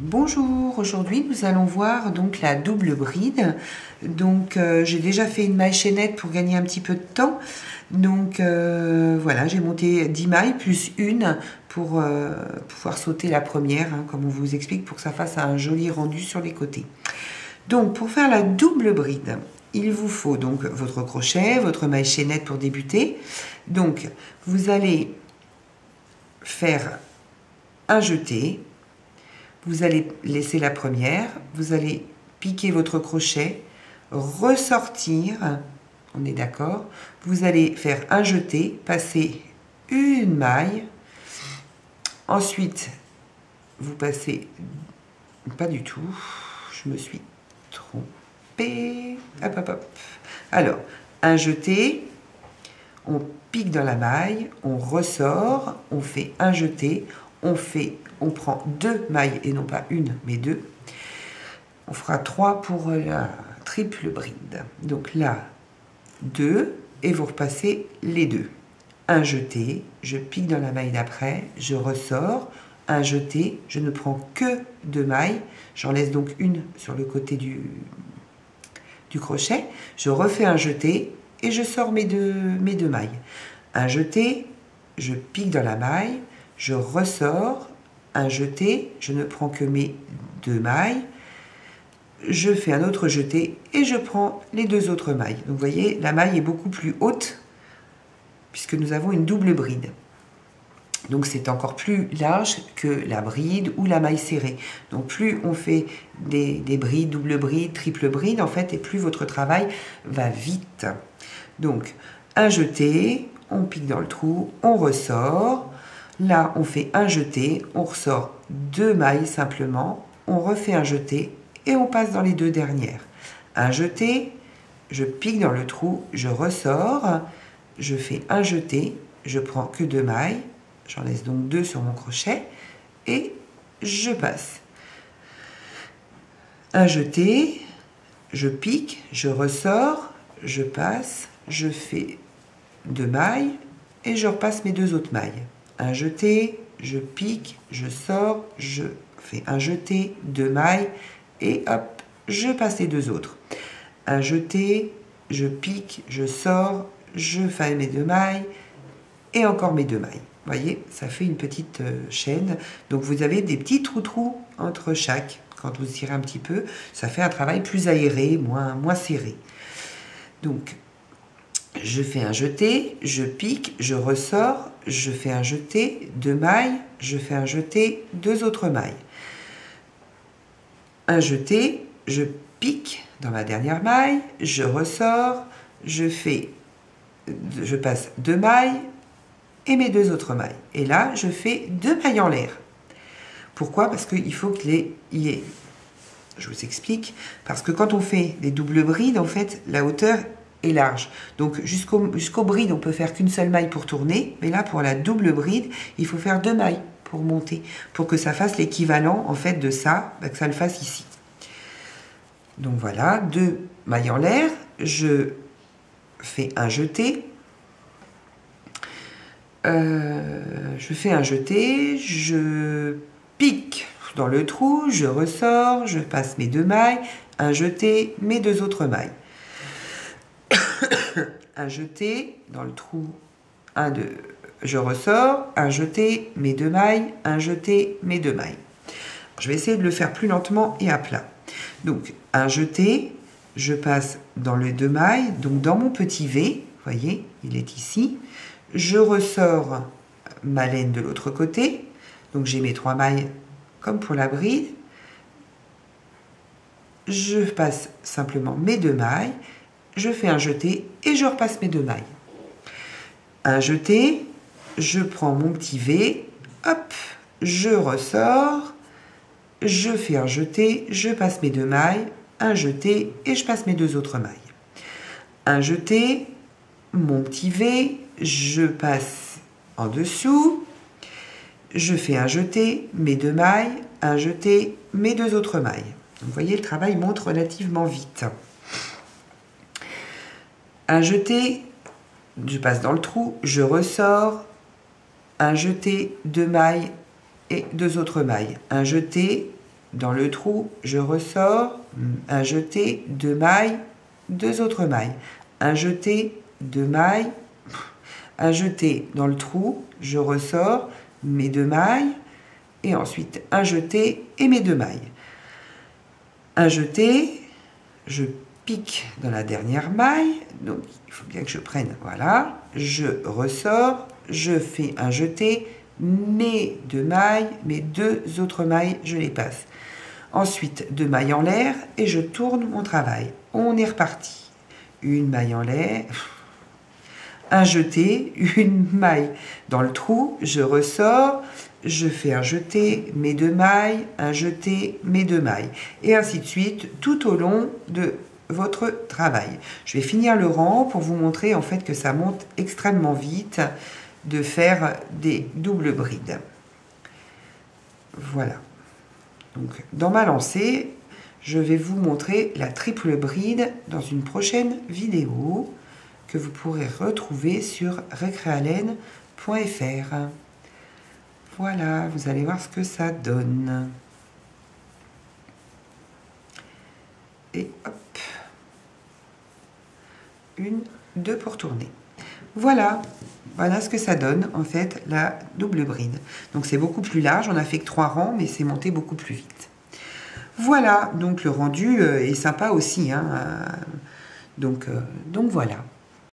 Bonjour, aujourd'hui nous allons voir donc la double bride. Donc j'ai déjà fait une maille chaînette pour gagner un petit peu de temps. Donc voilà, j'ai monté 10 mailles plus une pour pouvoir sauter la première, hein, comme on vous explique, pour que ça fasse un joli rendu sur les côtés. Donc pour faire la double bride, il vous faut donc votre crochet, votre maille chaînette pour débuter. Donc vous allez faire un jeté. Vous allez laisser la première, vous allez piquer votre crochet, ressortir, on est d'accord, vous allez faire un jeté, passer une maille, ensuite vous passez, pas du tout, je me suis trompée, hop hop hop, alors un jeté, on pique dans la maille, on ressort, on fait un jeté, on prend 2 mailles et non pas une mais 2. On fera 3 pour la triple bride. Donc là, 2 et vous repassez les 2. Un jeté, je pique dans la maille d'après, je ressors, un jeté, je ne prends que 2 mailles, j'en laisse donc une sur le côté du crochet, je refais un jeté et je sors mes deux mailles. Un jeté, je pique dans la maille, je ressors, un jeté, je ne prends que mes 2 mailles, je fais un autre jeté et je prends les 2 autres mailles. Donc vous voyez, la maille est beaucoup plus haute puisque nous avons une double bride. Donc c'est encore plus large que la bride ou la maille serrée. Donc plus on fait des brides, double bride, triple bride en fait, et plus votre travail va vite. Donc un jeté, on pique dans le trou, on ressort. Là, on fait un jeté, on ressort 2 mailles simplement, on refait un jeté et on passe dans les 2 dernières. Un jeté, je pique dans le trou, je ressors, je fais un jeté, je prends que 2 mailles, j'en laisse donc 2 sur mon crochet et je passe. Un jeté, je pique, je ressors, je passe, je fais 2 mailles et je repasse mes 2 autres mailles. Un jeté, je pique, je sors, je fais un jeté, 2 mailles et hop, je passe les 2 autres. Un jeté, je pique, je sors, je fais mes 2 mailles et encore mes 2 mailles. Vous voyez, ça fait une petite chaîne. Donc vous avez des petits trous entre chaque. Quand vous tirez un petit peu, ça fait un travail plus aéré, moins serré. Donc je fais un jeté, je pique, je ressors, je fais un jeté, 2 mailles, je fais un jeté, 2 autres mailles. Un jeté, je pique dans ma dernière maille, je ressors, je passe 2 mailles et mes 2 autres mailles. Et là, je fais 2 mailles en l'air. Pourquoi? Parce qu'il faut qu'il y ait... Je vous explique. Parce que quand on fait des doubles brides, en fait, la hauteur est large. Donc jusqu'au bride, on peut faire qu'une seule maille pour tourner, mais là pour la double bride, il faut faire 2 mailles pour monter, pour que ça fasse l'équivalent en fait de ça, que ça le fasse ici. Donc voilà, 2 mailles en l'air, je fais un jeté, je pique dans le trou, je ressors, je passe mes 2 mailles, un jeté, mes 2 autres mailles. Un jeté dans le trou, je ressors, un jeté, mes 2 mailles, un jeté, mes 2 mailles. Je vais essayer de le faire plus lentement et à plat. Donc un jeté, je passe dans les 2 mailles, donc dans mon petit V, vous voyez, il est ici. Je ressors ma laine de l'autre côté, donc j'ai mes 3 mailles comme pour la bride. Je passe simplement mes 2 mailles. Je fais un jeté et je repasse mes 2 mailles. Un jeté, je prends mon petit V, hop, je ressors, je fais un jeté, je passe mes 2 mailles, un jeté et je passe mes 2 autres mailles. Un jeté, mon petit V, je passe en dessous, je fais un jeté, mes 2 mailles, un jeté, mes 2 autres mailles. Donc, vous voyez, le travail monte relativement vite. Un jeté, je passe dans le trou, je ressors, un jeté, 2 mailles et 2 autres mailles. Un jeté, dans le trou, je ressors, un jeté, 2 mailles, 2 autres mailles, un jeté, 2 mailles, un jeté dans le trou, je ressors mes 2 mailles, et ensuite un jeté et mes 2 mailles. Un jeté, je pique dans la dernière maille, donc il faut bien que je prenne, voilà, je ressors, je fais un jeté, mes 2 mailles, mes 2 autres mailles, je les passe. Ensuite, 2 mailles en l'air et je tourne mon travail. On est reparti. Une maille en l'air, un jeté, une maille dans le trou, je ressors, je fais un jeté, mes 2 mailles, un jeté, mes 2 mailles. Et ainsi de suite, tout au long de votre travail. Je vais finir le rang pour vous montrer en fait que ça monte extrêmement vite de faire des doubles brides. Voilà. Donc, dans ma lancée, je vais vous montrer la triple bride dans une prochaine vidéo que vous pourrez retrouver sur recrealen.fr. Voilà, vous allez voir ce que ça donne. Et hop. 1, 2 pour tourner. Voilà. Voilà ce que ça donne, en fait, la double bride. Donc, c'est beaucoup plus large. On n'a fait que 3 rangs, mais c'est monté beaucoup plus vite. Voilà. Donc, le rendu est sympa aussi. Hein. Donc, voilà.